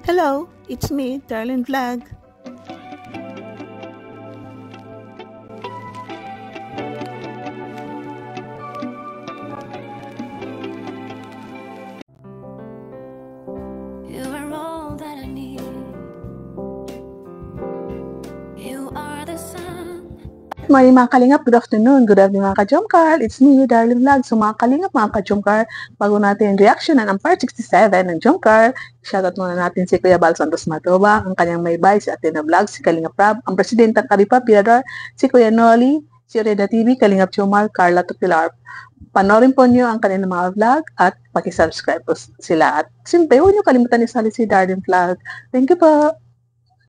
Hello, it's me, Darlene Vlog. You are all that I need. You are the sun. Good morning mga kalingap, good afternoon, good evening mga ka-Jomcar. It's me, Darlene Vlog. So mga kalingap, mga ka-Jomcar, bago natin reactionan ang part 67 ng Jomcar, shoutout muna natin si Kuya Bal Santos Matobang, ang kanyang may bay, si Athena Vlog, si Kalingap Rab, ang Presidente ng Karipa, Pirador, si Kuya Noli, si Reda TV, Kalingap Jomar, Carla Tupilar. Panorin po niyo ang kanilang mga vlog at pakisubscribe po sila. At siyempre, huwag niyo kalimutan isali si Darlene Vlog. Thank you po.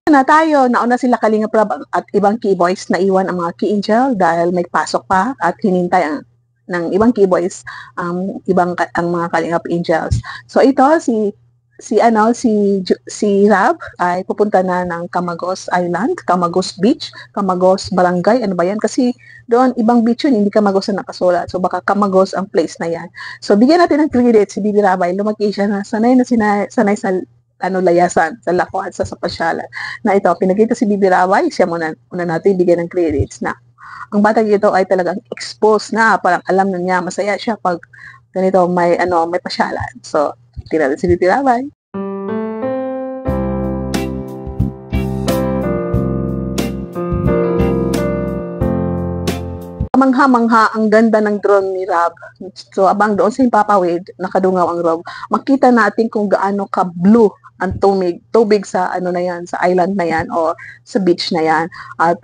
Na tayo, nauna sila Kalingap Rab at ibang keyboys na iwan ang mga key angel dahil may pasok pa at hinintay ng ibang keyboys ang mga Kalingap angels. So ito si Rab ay pupunta na ng Camagos Island, Camagos Beach, Camagos Barangay, ano ba yan? Kasi doon ibang beach yun, hindi Camagos na nakasulat. So baka Camagos ang place na yan. So bigyan natin ng credit si Bibi Rabay, lumaki siya na sanay sa layasan, sa lakuan, sa pasyalan. Na ito, pinagkita si Bibi Raway, siya una natin bigyan ng credits na ang batang ito ay talagang exposed na, parang alam na niya, masaya siya pag ganito may pasyalan. So, tingnan natin si Bibi Raway. Mangha-mangha ang ganda ng drone ni Rab. So, abang doon sa Himpapawid, nakadungaw ang Rab. Makita natin kung gaano ka-blue ang tubig sa na yan, sa island na yan o sa beach na yan. At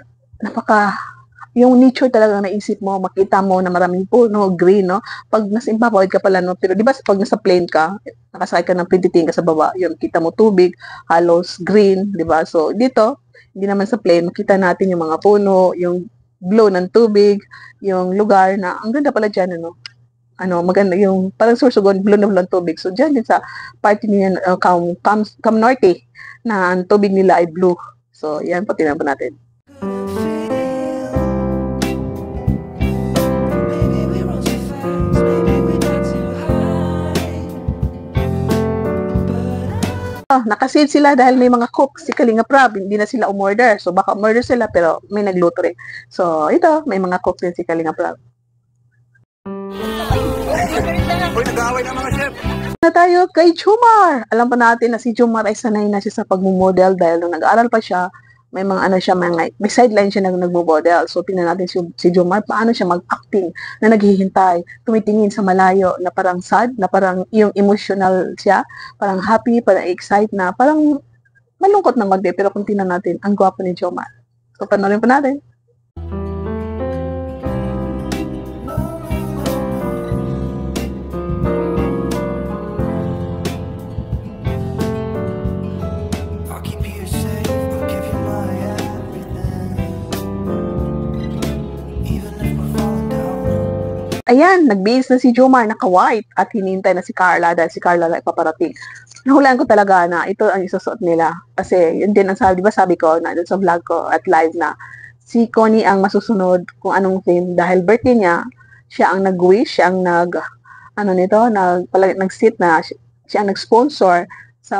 yung nature talaga naisip mo, makita mo na maraming puno, green, no? Pag nasa Himpapawid ka pala, no? Pero di ba pag nasa plane ka, nakasakay ka ng pintiting ka sa baba, yun, kita mo tubig, halos green, di ba? So, dito, hindi naman sa plane, makita natin yung mga puno, yung blue ng tubig, yung lugar na, ang ganda pala dyan, maganda yung, parang Sorsogon, blue na blue ng tubig. So, dyan din sa party niya, Cam Norte, na ang tubig nila ay blue. So, yan po, tingnan po natin. Nakasave sila dahil may mga cook si Kalingap Rab, hindi na sila umorder. So baka umorder sila pero may nagluto rin. So ito, may mga cook din si Kalingap Rab. Hoy, nag-aaway na mga chef. Na tayo kay Jomar. Alam pa natin na si Jomar ay sanay na siya sa pagmumodel dahil nung nag-aaral pa siya, may mga may sideline siya na nagmo-model. So tingnan natin si Jomar paano siya mag-acting na naghihintay, tumitingin sa malayo na parang sad, na parang yung emotional siya, parang happy, parang excited na, parang malungkot ng konti. Pero kung tingnan natin, ang gwapo ni Jomar. So panoorin pa natin. Ayan, nagbihis na si Jomar, naka-white, at hinintay na si Carla dahil si Carla na ipaparating. Nahulaan ko talaga na ito ang isusuot nila. Kasi yun din ang sabi, di ba sabi ko na dun sa vlog ko at live na si Connie ang masusunod kung anong theme dahil birthday niya, siya ang nag-wish, siya ang nag-sit na, siya ang nag-sponsor sa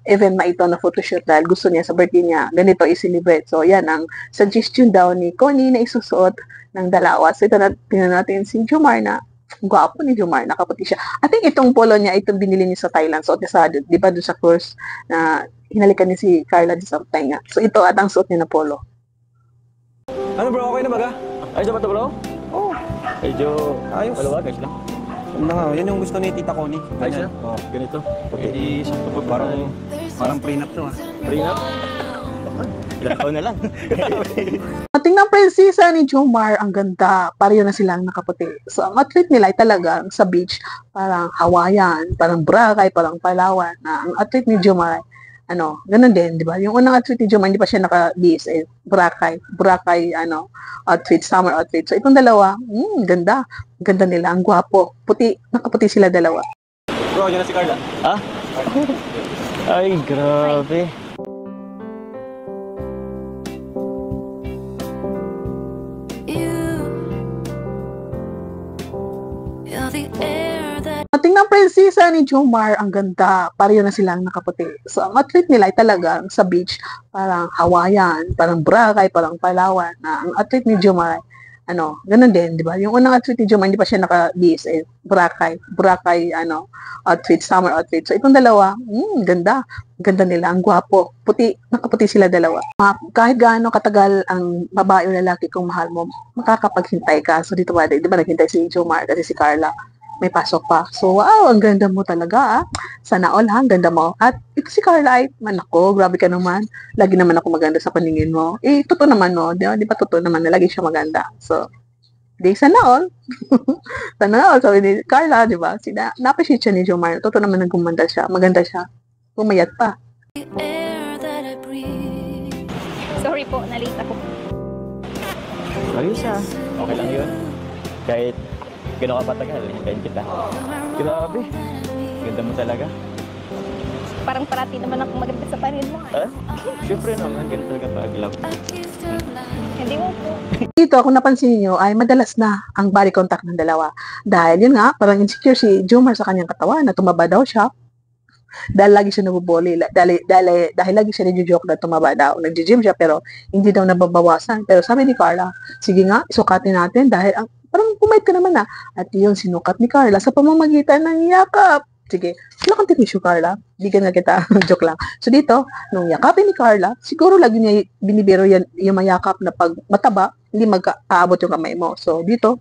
event na ito na photoshoot dahil gusto niya sa birthday niya, ganito i-celebrate. So, yan ang suggestion daw ni Connie na isusuot ng dalawa. So, ito tingnan natin si Jomar na, gwapo ni Jomar, nakaputi siya. I think itong polo niya, itong binili niya sa Thailand. So, di ba doon sa course na hinalikan niya si Carla di sa tainga. So, ito at ang suot niya na polo. Ano bro, okay na baga? Ayos ba ito bro? Oo. Medyo ayos. Maluwag, ayos lang. Yan yung gusto ni Tita Connie. Ayos na? Oo, ganito. Okay. Parang prenup to Prenup? Ilang taon na lang. Tingnan prinsesa ni Jomar, ang ganda. Pareho na silang nakaputi. So, ang outfit nila ay talagang sa beach, parang Hawaiian, parang Boracay, parang Palawan. Ang outfit ni Jomar, ganun din, di ba? Yung unang outfit ni Jomar, hindi pa siya naka-BS, Boracay, outfit, summer outfit. So, itong dalawa, ganda. Ganda nila, ang gwapo. Nakaputi sila dalawa. Bro, yun na si Carla. Ha? Ay, grabe. You're the air that Tingnan prinsesa isa ni Jomar, ang ganda. Pareho na silang nakaputi. So, ang outfit nila ay talagang sa beach, parang Hawaiian, parang Boracay, parang Palawan. Na ang outfit ni Jomar, ganun din, di ba? Yung unang outfit ni Jomar, hindi pa siya naka-BSN. Boracay, outfit, summer outfit. So, itong dalawa, ganda. Ganda nila, ang gwapo. Puti, nakaputi sila dalawa. Kahit gaano katagal ang babae o lalaki kung mahal mo, makakapaghintay ka. So, dito ba, di ba naghintay si Jomar kasi si Carla may pasok pa. So, wow, ang ganda mo talaga, ah. Sana all, ha? Ang ganda mo. At ito si Carla ay, ako, grabe ka naman. Lagi naman ako maganda sa paningin mo. Totoo naman, no? Di ba totoo naman na lagi siya maganda. So, sana all. Sana all, sabi ni Carla, di ba? Na-appreciate siya ni Jomar. Totoo naman nang gumanda siya. Maganda siya. Pumayat pa. The air that I breathe. Sorry po, nalate ako. Ayos ah. Okay lang yun. Kahit gano'n ka patagal, hintayin kita. Grabe. Ganda mo talaga. Parang parati naman ako maganda sa paningin mo. Ha? Siyempre naman, ganun talaga pag love. Hindi mo po. Dito, kung napansin niyo ay madalas na ang body contact ng dalawa. Dahil yun nga, parang insecure si Jomar sa kanyang katawan na tumaba daw siya. Dahil lagi siya nabubuli. Dahil lagi siya nagjo-joke na tumaba daw. Nagjo-gym siya pero hindi daw nababawasan. Pero sabi ni Carla, sige nga, isukatin natin dahil parang pumayat ka naman na. At yun, sinukat ni Carla sa pamamagitan ng yakap. Sige, wala kang tinisyo, Carla. Bigyan na kita. Joke lang. So dito, nung yakapin ni Carla, siguro lagi niya binibiro yan, yung mayakap na pag mataba, hindi mag-aabot yung kamay mo. So dito,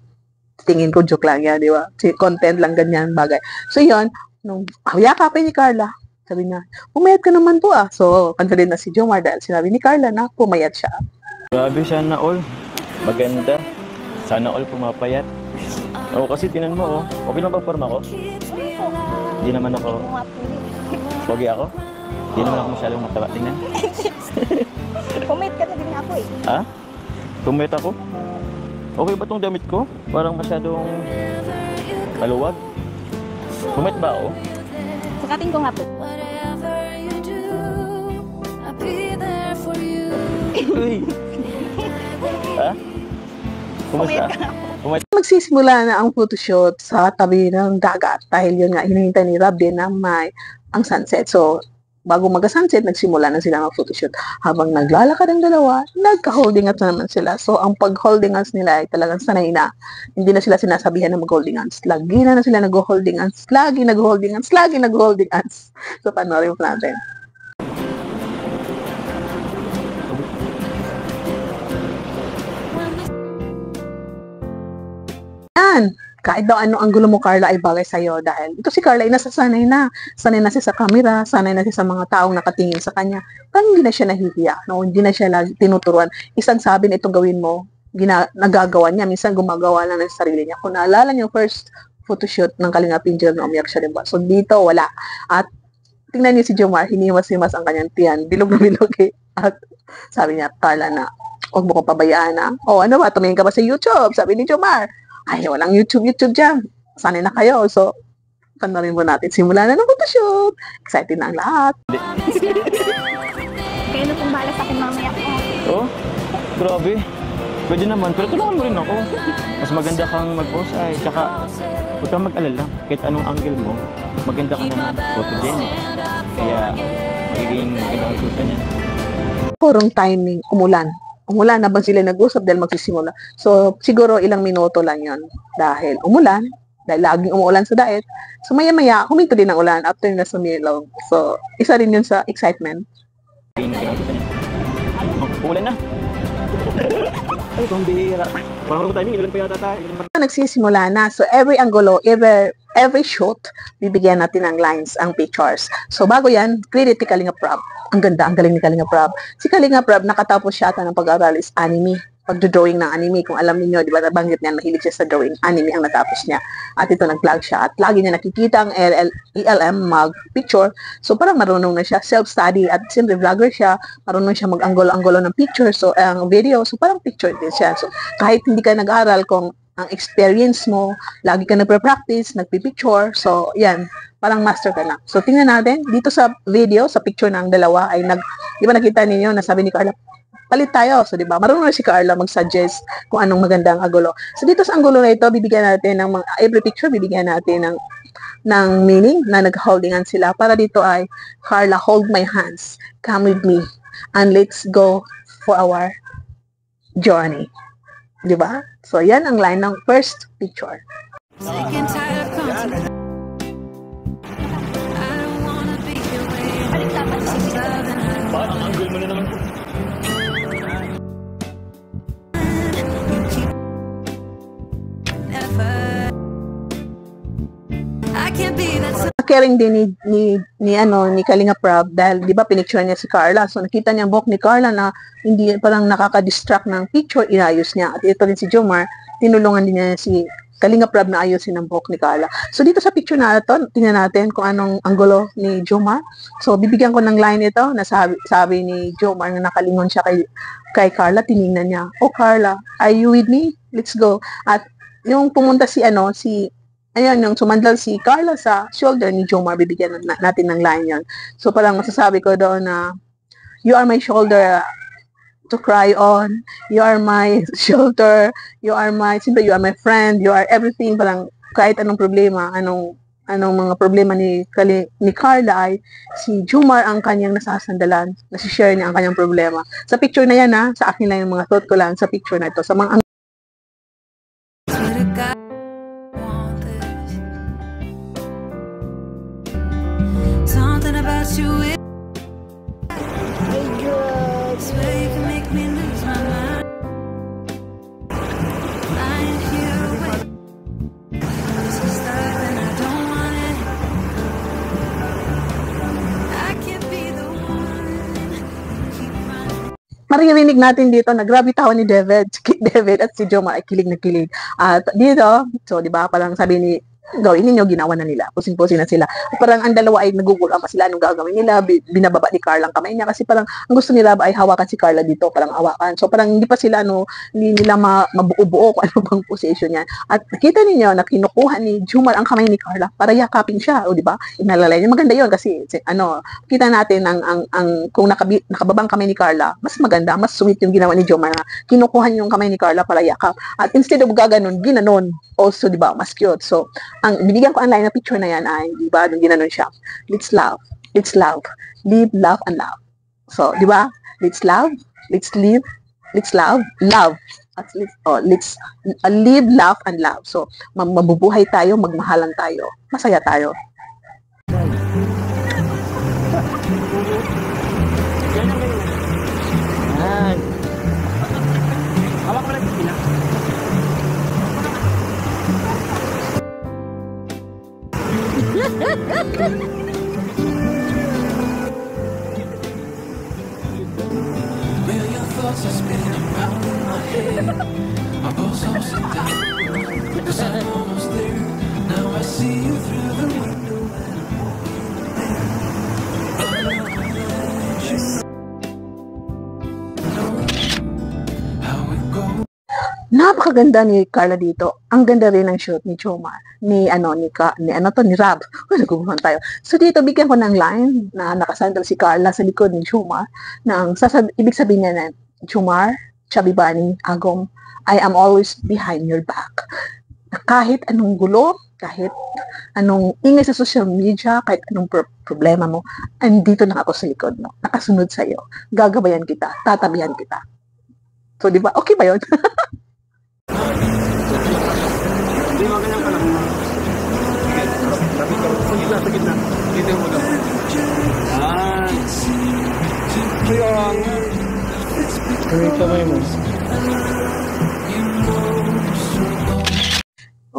tingin ko joke lang yan, di ba? Content lang ganyan bagay. So yun, nung yakapin ni Carla, sabi niya, pumayat ka naman po ah. So, confident na si Jomar dahil sinabi ni Carla na pumayat siya. Grabe, sana all. Maganda. Sana all pumapayat. Oo, kasi tinan mo, oh. Okay lang ba forma ko? Hindi naman ako. Hindi mo nga po. Pogi ako? Hindi naman ako masyadong mataba. Tingnan. Pumait ka na din ako eh. Ha? Tumit ako? Okay ba tong damit ko? Parang masyadong maluwag. Tumit ba ako? Sukatin ko nga po. Whatever you do, I'll be there for you. Uy! Ha? Kumusta? Magsisimula na ang photoshoot sa tabi ng dagat dahil yun nga, hinihintay ni Rob din na may ang sunset. So, bago mag-sunset, nagsimula na sila mag-photoshoot. Habang naglalakad ang dalawa, nagka-holding hands na naman sila. So, ang pag-holding hands nila ay talagang sanay na. Hindi na sila sinasabihan na mag-holding hands. Lagi na sila nag-holding hands. Lagi nag-holding hands. Lagi nag-holding hands. So, panoorin po natin. Yan. Kahit daw ano ang gulo mo, Carla, ay bagay sa'yo dahil ito si Carla ay nasasanay na. Sanay na siya sa camera, sanay na siya sa mga taong nakatingin sa kanya. Parang hindi na siya nahihiya. No? Hindi na siya tinuturuan. Isang sabi na itong gawin mo, nagagawa niya. Minsan gumagawa lang ng sarili niya. Kung naalala niyo, first photoshoot ng Kalinga Pinjel na umiyak siya, diba? So dito, wala. At tingnan niyo si Jomar, hinimas-himas ang kanyang tiyan. Bilog na bilog eh. At sabi niya, Carla na, huwag mo kong pabayaan na. O ano ba, tumingin ka ba sa YouTube? Sabi ni Jomar. Ay, walang YouTube dyan. Sanay na kayo. So, panoorin mo natin. Simula na ng photoshoot. Excited na ang lahat. Kayo na pong bahala sa akin mamaya po. Oh, grabe. Pwede naman, pero tulungan mo rin ako. Mas maganda kang mag-post ay, tsaka huwag kang mag-alala. Kahit anong angle mo, maganda ka na photogenic. Kaya, magiging maganda ang susa niya. Purong timing, umulan. Umulan na ba sila nag-usap dahil magsisimula. So, siguro ilang minuto lang yon dahil umulan, dahil laging umuulan sa diet. So, maya-maya, huminto din ang ulan after na sumilaw. So, isa rin yun sa excitement. Magiging maganda ang susa niya. Oh, ulan na. Ay, kung bihira. Parang timing, ilan pa yata tayo. Nagsisimula na. So, every angulo, every shot, bibigyan natin ng lines, ang pictures. So, bago yan, credit ni Kalinga Prab. Ang ganda, ang galing ni Kalinga Prab. Si Kalinga Prab, nakatapos siya ata ng pag-aaral is anime. Pagdo-drawing ng anime. Kung alam niyo, di ba, nabanggit niya, mahilig siya sa drawing. Anime ang natapos niya. At ito, nag-vlog siya. At lagi niya nakikita ang ELM mag-picture. So, parang marunong na siya. Self-study. At siyempre, vlogger siya. Marunong siya mag-anggolo-anggolo ng picture. So, ang video. So, parang picture din siya. So, kahit hindi ka nag-aaral, kung ang experience mo, lagi ka nagpe-practice, nagpi-picture. So, yan. Parang master ka na. So, tingnan natin. Dito sa video, sa picture ng dalawa, ay di ba nakita ninyo, nasabi ni Carla, palit tayo. So, di ba? Marunong na si Carla mag-suggest kung anong magandang angulo. So, dito sa angulo na ito, bibigyan natin ng every picture, bibigyan natin ng ng meaning na nag-holdingan sila. Para dito ay, Carla, hold my hands, come with me, and let's go for our journey. Di ba? So, yan ang line ng first picture. Sick and tired of constant. I don't wanna be away. Bakit? Ang angle mo na naman po. You keep never. I can't be that Caring din ni Kalinga Prab dahil di ba pinicture niya si Carla. So nakita niya ang buhok ni Carla na hindi parang nakaka-distract ng picture, inayos niya. At ito rin si Jomar, tinulungan din niya si Kalinga Prab na ayusin ang buhok ni Carla. So dito sa picture na ito, tingnan natin kung anong anggulo ni Jomar. So bibigyan ko ng line ito na sabi ni Jomar na nakalingon siya kay Carla, tiningnan niya, "Oh Carla, are you with me? Let's go." At yung pumunta ayan, yung sumandal si Carla sa shoulder ni Jomar, bibigyan natin ng line yan. So parang masasabi ko doon na, you are my shoulder to cry on, you are my shoulder, you are my friend, you are everything. Parang kahit anong problema, anong mga problema ni Carla ay si Jomar ang kanyang nasasandalan, nasi-share niya ang kanyang problema. Sa picture na yan sa akin lang yung mga thought ko lang sa picture na ito. Sa mga something about you. Swear you can make me lose my mind. Lying here with this is love and I don't want it. I can't be the one. Keep running. maririnig natin dito na grabe tawa ni David at si Jomar ay kilig na kilig. At dito, so di ba, parang sabi ni, gawin ninyo, ginawa na nila. Pusing-pusing na sila. Parang ang dalawa ay nagugulan pa sila anong gagawin nila. Binababa ni Carla ang kamay niya kasi parang ang gusto nila ay hawakan si Carla dito, parang hawakan. So parang hindi pa sila hindi nila mabuo-buo kung ano bang position niyan. At nakita niyo na kinukuha ni Jomar ang kamay ni Carla para yakapin siya, o di ba? Inalalay niya. Maganda 'yon kasi kita natin ang kung nakababang kamay ni Carla, mas maganda, mas sweet yung ginawa ni Jomar na kinukuha niya yung kamay ni Carla para yakap. At instead of ginanon, also di ba, mas cute. So ang binigyan ko ang line na picture na yan ay, di ba, nung ginanon siya, let's love, live, love, and love. So, di ba, let's love, let's live, let's love, at let's live, love, and love. So, mabubuhay tayo, magmahalan tayo, masaya tayo. Hawak mo lang yung pila. Million thoughts are spinning around in my head. My pulse all sit down, 'cause I'm almost there. Now I see you through the window and I'm walking there. How it goes. Napakaganda ni Carla dito. Ang ganda rin ng shoot ni Jomar. Ni Rab. Nagugulan tayo. So dito, bigyan ko ng line na nakasandal si Carla sa likod ni Jomar. Ibig sabihin niya na, Jomar, Chabibani, Agom, I am always behind your back. Kahit anong gulo, kahit anong ingay sa social media, kahit anong problema mo, andito lang ako sa likod mo. Nakasunod sa'yo. Gagabayan kita. Tatabihan kita. So, di ba? Okay ba yun? Hindi mo ganyan ka lang. Sa gitna. Dito mo lang. Kaya kamay mo.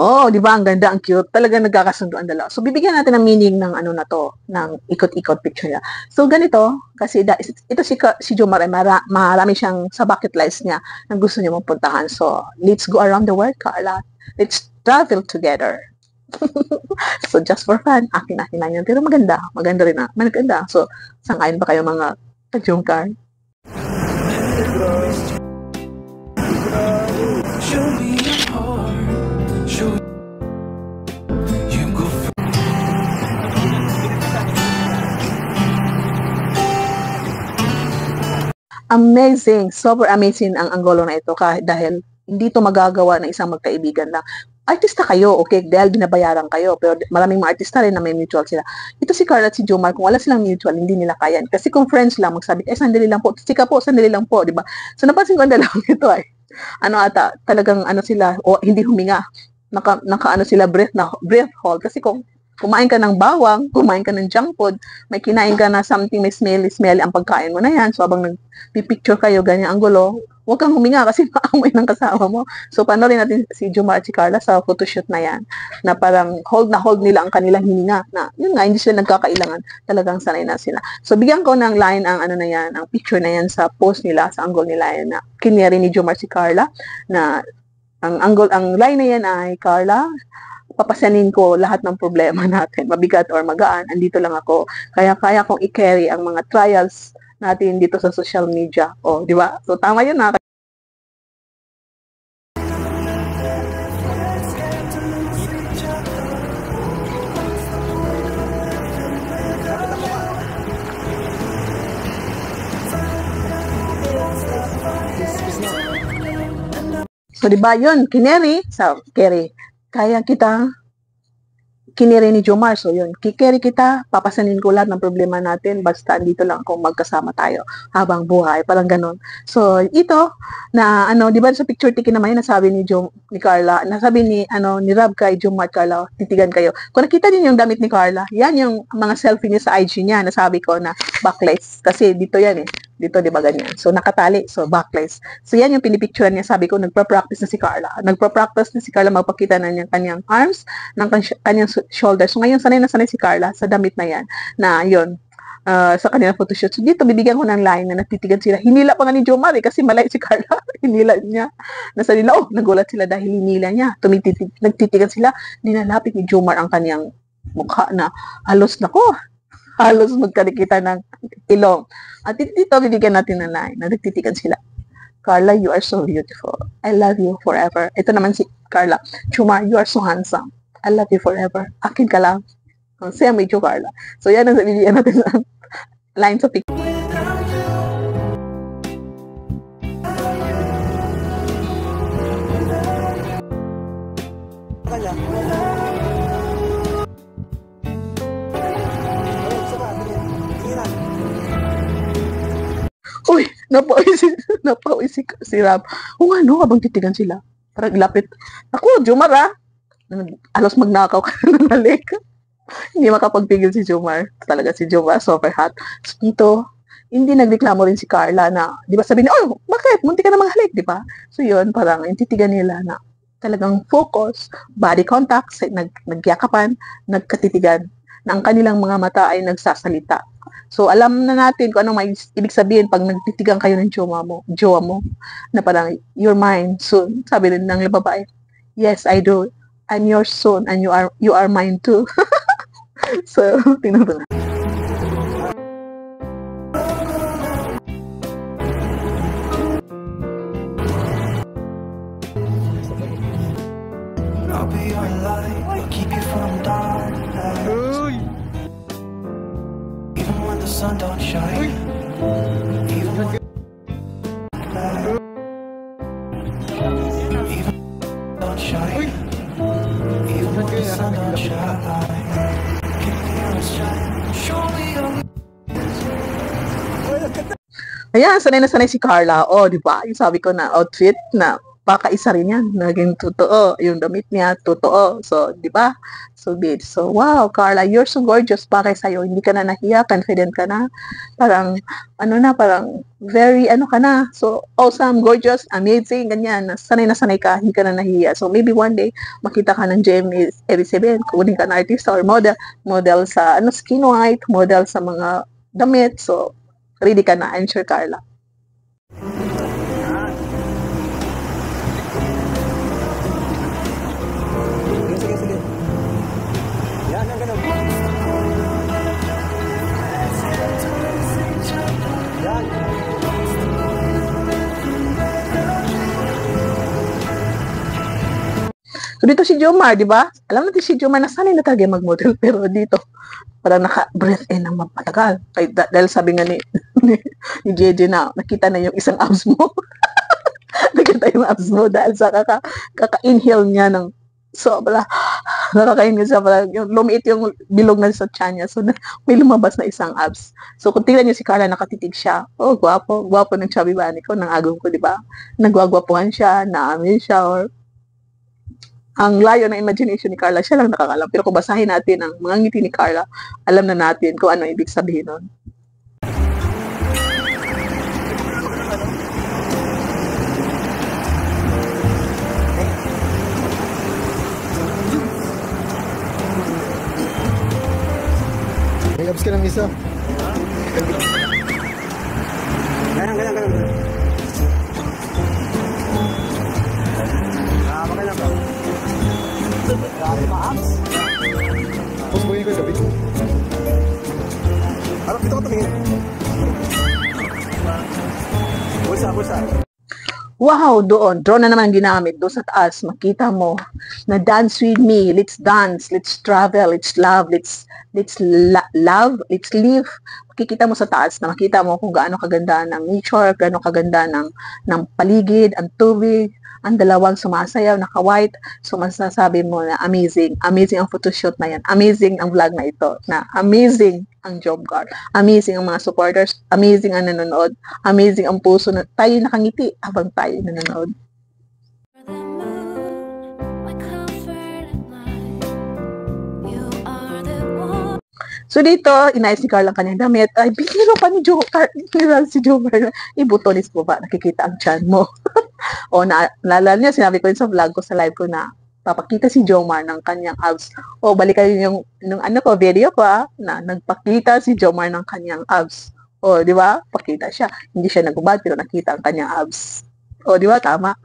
Oh, di ba? Ang ganda, ang cute. Talaga nagkakasundo ang dalawa. So, bibigyan natin ng meaning ng ng ikot-ikot picture niya. So, ganito, kasi ito si Jomar ay marami siyang sa bucket list niya na gusto niya mapuntahan. So, let's go around the world, Carla. Let's travel together. So, just for fun, akin lang yan. Pero maganda rin maganda. So, sangayon ba kayo mga ka-Jomcar? Show me your heart. Show you go for Amazing. Super amazing ang angulo na ito dahil hindi ito magagawa ng isang magkaibigan lang. artista kayo, okay, dahil binabayaran kayo, pero maraming mga artista rin na may mutual sila. Ito si Carla at si Jomar, kung wala silang mutual, hindi nila kaya. Kasi kung friends lang, magsabi, sandali lang po, sika po, sandali lang po, di ba? So, napansin ko ang dalawang ito ay, talagang sila, o hindi huminga, ano sila, breath hold. Kasi kung kumain ka ng bawang, kumain ka ng junk food, may kinain ka na something, may smelly ang pagkain mo na yan. So, habang nagpipicture kayo, ganyan ang gulo, huwag kang huminga kasi maamoy ng kasama mo. So, panoorin natin si Jomar at si Carla sa photoshoot na yan, na parang hold nila ang kanilang hininga, na yun nga, hindi sila nagkakailangan, talagang sanay na sila. So, bigyan ko ng line ang ang picture na yan sa post nila, sa angle nila yan, na kineri ni Jomar si Carla, na ang line na yan ay, Carla, papasanin ko lahat ng problema natin, mabigat or magaan, andito lang ako. Kaya kong i-carry ang mga trials natin dito sa social media. O, di ba? So, tama yun na. So, di ba yun? Kineri, kaya kita kiniri ni Jomar. So, yun. Kikeri kita, papasanin ko lahat ng problema natin, basta dito lang kung magkasama tayo habang buhay. Parang ganun. So, ito, na, di ba sa picture tiki naman yun, nasabi ni Carla, nasabi ni Rob kay Jomar at Carla, titigan kayo. Kung nakita niyo yung damit ni Carla, yan yung mga selfie niya sa IG niya, nasabi ko na backless. Kasi dito yan dito, di ba ganyan? So, nakatali. So, backless. So, yan yung pinipicturean niya. Sabi ko, nagpa-practice na si Carla. Nagpa-practice na si Carla magpakita na niya kanyang arms, ng kanyang shoulders. So, ngayon, sanay na sanay si Carla sa damit na yan. Na, yun, sa kanilang photoshoot. So, dito, bibigyan ko ng line na nagtitigan sila. Hinila pa nga ni Jomar kasi malay si Carla. Hinila niya. Nasa nila, nagulat sila dahil hinila niya. Nagtitigan sila. Dinalapit ni Jomar ang kanyang mukha na halos magkarikita ng ilong. At dito, bibigyan natin ng line na nagtitigan sila. Carla, you are so beautiful. I love you forever. Ito naman si Carla. Jomar, you are so handsome. I love you forever. Akin ka lang. Siya medyo Carla. So, yan ang bibigyan natin ng line sa picture. Uy, napauwi si Rob. Habang titigan sila. Parang ilapit. Ako, Jomar alos magnakaw ka ng halik. Hindi makapagpigil si Jomar. Talaga si Jomar, super hot. So, dito, hindi nagreklamo rin si Carla na, di ba sabi niya, bakit? Munti ka na manghalik, di ba? So, yun, parang intitigan nila na talagang focus, body contact, nagyakapan, nagkatitigan, na ang kanilang mga mata ay nagsasalita. So, alam na natin kung ano may ibig sabihin pag nagtitigan kayo ng jowa mo, na parang, you're mine soon. Sabi rin ng babae, yes, I do. I'm yours soon, and you are mine too. So, tingnan ko na. I'll be your light, I'll keep you from darkness. Even when the sun don't shine. Even when don't shine. Even when the sun don't shine. Keep me on the shine. Show me your Ayan, sanay na sanay si Carla. Di ba? Yung sabi ko na outfit na pakaisa rin yan. Naging totoo. Yung damit niya, totoo. So, di ba? So, good. So, wow, Carla, you're so gorgeous. Bakit sa'yo? Hindi ka na nahiya, confident ka na. Parang, parang very, ka na. So, awesome, gorgeous, amazing, ganyan. Sanay na sanay ka, hindi ka na nahiya. So, maybe one day, makita ka ng JM87, kunin ka na artista or model sa, skin white, model sa mga damit. So, ready ka na, I'm sure, Carla. Sige. Yan, ang ganun. Yan. So, dito si Jomar, di ba? Alam natin si Jomar na sanay na talaga mag-model, pero dito, parang naka-breath in ng mapatagal. Dahil sabi nga ni JJ na nakita na yung isang abs mo. Nakita yung abs mo dahil sa kaka-inhale niya ng Sobra. Nakakainis siya. Parang lumiit yung bilog na sa tiyan niya. So, may lumabas na isang abs. So, kung tingnan niyo si Carla, nakatitig siya. Oh, gwapo. Gwapo ng chubby bunny ko, ng agong ko, di ba? Nagwagwapuhan siya, naamin siya, or ang layo ng imagination ni Carla, siya lang nakakalam. Pero kung basahin natin ang mga ngiti ni Carla, alam na natin kung ano ibig sabihin nun. May abs ka ng isa. Ganyan, ganyan, ganyan. Magalang ka. Tapos buhin ko sabi. Harap dito ko tumingin. Bulsa, bulsa. Wow, doon. Drone na naman ang ginamit. Doon sa taas, makita mo na dance with me. Let's dance. Let's travel. Let's love. Let's love. Let's live. Makikita mo sa taas na makita mo kung gaano kaganda ng nature, gaano kaganda ng paligid, ang tubig, ang dalawang sumasayaw, naka-white. So, masasabi mo na amazing. Amazing ang photoshoot na yan. Amazing ang vlog na ito. Na amazing ang job card. Amazing ang mga supporters. Amazing ang nanonood. Amazing ang puso na tayo nakangiti habang tayo nanonood. The moon, my comfort at night. You are the one. So dito, inayos ni Carla ang kanyang damit. Ay, bihiro pa ni si Jomar. Ibutonis mo ba? Nakikita ang tiyan mo. O, naalala niya, sinabi ko yun sa vlog ko, sa live ko na papakita si Jomar ng kanyang abs. O, balikan yung video ko na nagpakita si Jomar ng kanyang abs. O, di ba? Pakita siya. Hindi siya nagubad, pero nakita ang kanyang abs. O, di ba? Tama.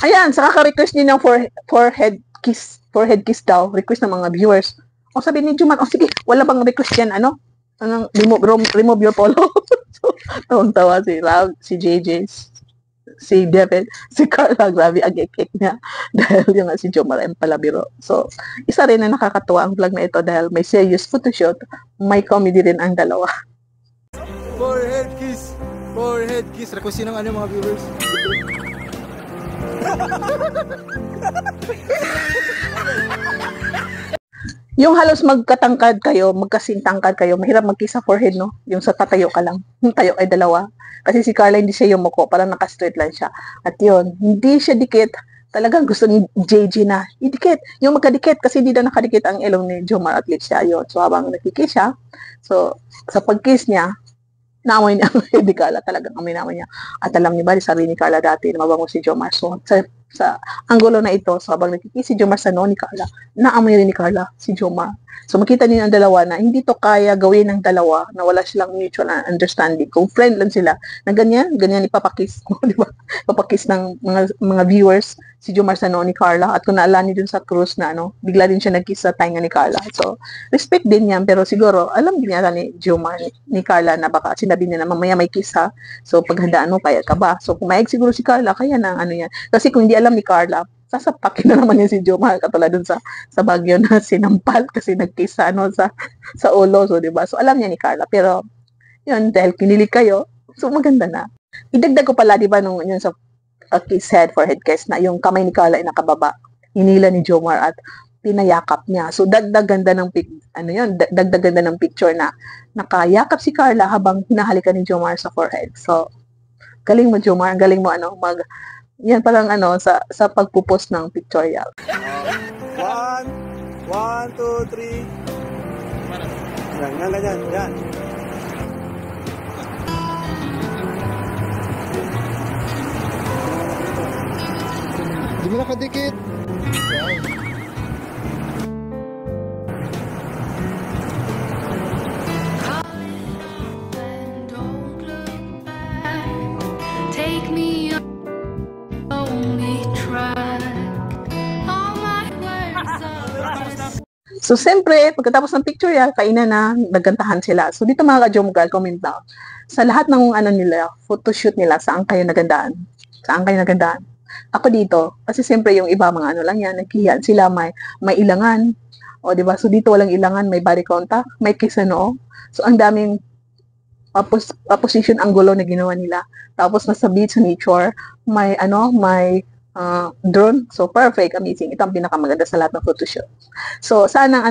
Ayan, sa kaka-request niyo ng forehead kiss daw, request ng mga viewers. O sabi ni Juman, o sige, wala bang request yan, anong remove your polo. So, tawang-tawa si Rob, si JJ, si Devin, si Carla, grabe, agik-ik niya. Dahil yung si Jomar ay palabiro. So, isa rin na nakakatuwa ang vlog na ito dahil may serious photoshoot, may comedy rin ang dalawa. Forehead kiss. Forehead kiss. Requestin ng mga viewers. Yung halos magkatangkad kayo, magkasintangkad kayo, mahirap magkiss sa forehead, no? Yung sa tatayo ka lang. Yung tayo ay dalawa. Kasi si Carla hindi siya yumuko, parang naka-straight lang siya. At yun, hindi siya dikit. Talagang gusto ni JJ na idikit. Yung magkadikit, kasi hindi na nakadikit ang ilong ni Jomar at lips siya. Yun. So habang nakikiss siya, so sa pag-kiss niya, naamoy niya ni Carla, talagang amoy naman niya. At alam niyo ba, sabi ni Carla dati na mabango si Jomar. So sa anggulo na ito, so habang nakikiss si Jomar sa ni Carla, naamoy rin ni Carla si Jomar. So makita niyo ang dalawa na hindi to kaya gawin ng dalawa na wala silang mutual understanding. Kung friend lang sila, na ganyan ipapakiss mo, di ba? Ipapakiss ng mga viewers si Jomar sa ni Carla. At kung naalala niyo dun sa cruise na bigla din siya nag-kiss sa tainga ni Carla. So respect din yan, pero siguro alam din yata ni Jomar ni Carla na baka sinabi niya na mamaya may kiss ha. So paghandaan mo, payag ka ba? So pumayag siguro si Carla, kaya na yan. Kasi kung hindi alam ni Carla, sasapakin na naman yun si Jomar, katulad dun sa Baguio na sinampal kasi nag-kiss sa ulo, so diba? So alam niya ni Carla, pero yun, dahil kinilig kayo, so maganda na. Idagdag ko pala, diba, nung yun sa kiss head, forehead kiss, na yung kamay ni Carla ay nakababa, hinila ni Jomar at pinayakap niya. So dagdag ganda ng picture na nakayakap si Carla habang hinahalikan ni Jomar sa forehead. So galing mo, Jomar, galing mo yan parang sa pagpupost ng pictorial. 1, 2, 3. Yan. Di mo nakadikit. And don't look back. Take me on only track. All my words are So, siyempre, pagkatapos ng pictorial, kainan na, nagantahan sila. So, dito mga ka-Jomgal, comment down. Sa lahat ng nila, photoshoot nila, saan kayo nagandaan? Saan kayo nagandaan? Ako dito, kasi siyempre yung iba mga lang yan, naghihiyan sila, may ilangan, O, di ba? So, dito walang ilangan, may body contact, may kiss sa noo. So, ang daming position angulo na ginawa nila. Tapos, nasa beach, sa nature, may, may drone. So, perfect, amazing. Ito ang pinakamaganda sa lahat ng photoshoot. So, sanang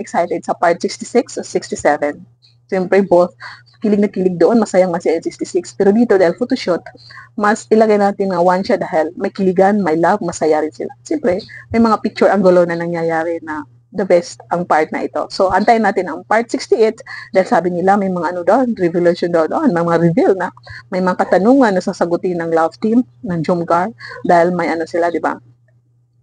excited sa part 66 o 67. Siyempre, both, kilig na kilig doon, masayang masaya 66. Pero dito, dahil photoshoot, mas ilagay natin na one shot dahil may kiligan, may love, masaya rin sila. Siyempre, may mga picture angulo na nangyayari na the best ang part na ito. So, antayin natin ang part 68 dahil sabi nila may mga revelation doon, may mga reveal na, may mga katanungan na sasagutin ng love team ng Jomcar dahil may sila, di ba?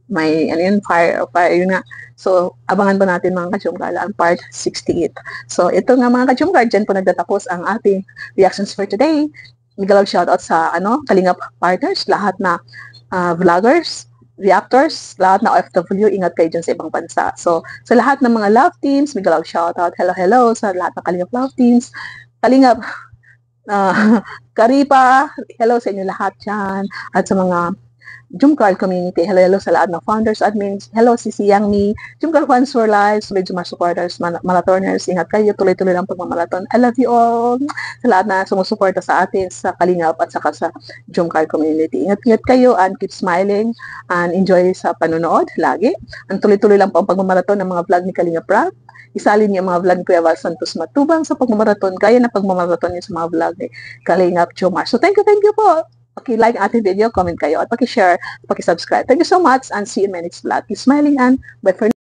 May fire, yun nga. So, abangan po natin mga ka-Jomcar ang part 68. So, ito nga mga ka-Jomcar, dyan po nagtatapos ang ating reactions for today. Miguel shoutout sa Kalingap partners, lahat na vloggers, reactors, lahat na OFW, ingat kayo dyan sa ibang bansa. So, sa lahat ng mga love teams, Miguel shoutout, hello sa lahat ng Kalingap love teams. Kalingap, Karipa, hello sa inyo lahat dyan. At sa mga Jomcar community, hello sa lahat ng founders, admins, hello si Yangmi, Jomcar fans for life, sulit Jomcar supporters, marathoners, ingat kayo, tuloy-tuloy lang pagmamarathon. I love you all. Sa lahat na sumusuporta sa atin, sa Kalingap at saka sa Jomcar community. Ingat-ingat kayo and keep smiling and enjoy sa panonood lagi. Ang tuloy-tuloy lang po ang pagmamarathon ng mga vlog ni Kalingap Rap. Isalin niyo ang mga vlog ni Kuya Val Santos Matubang sa pagmamarathon, gaya na pagmamarathon niyo sa mga vlog ni Kalingap Jomcar. So thank you po. Paki-like ang ating video, comment kayo, at paki-share, paki-subscribe. Thank you so much and see you in my next vlog. Keep smiling and bye for now.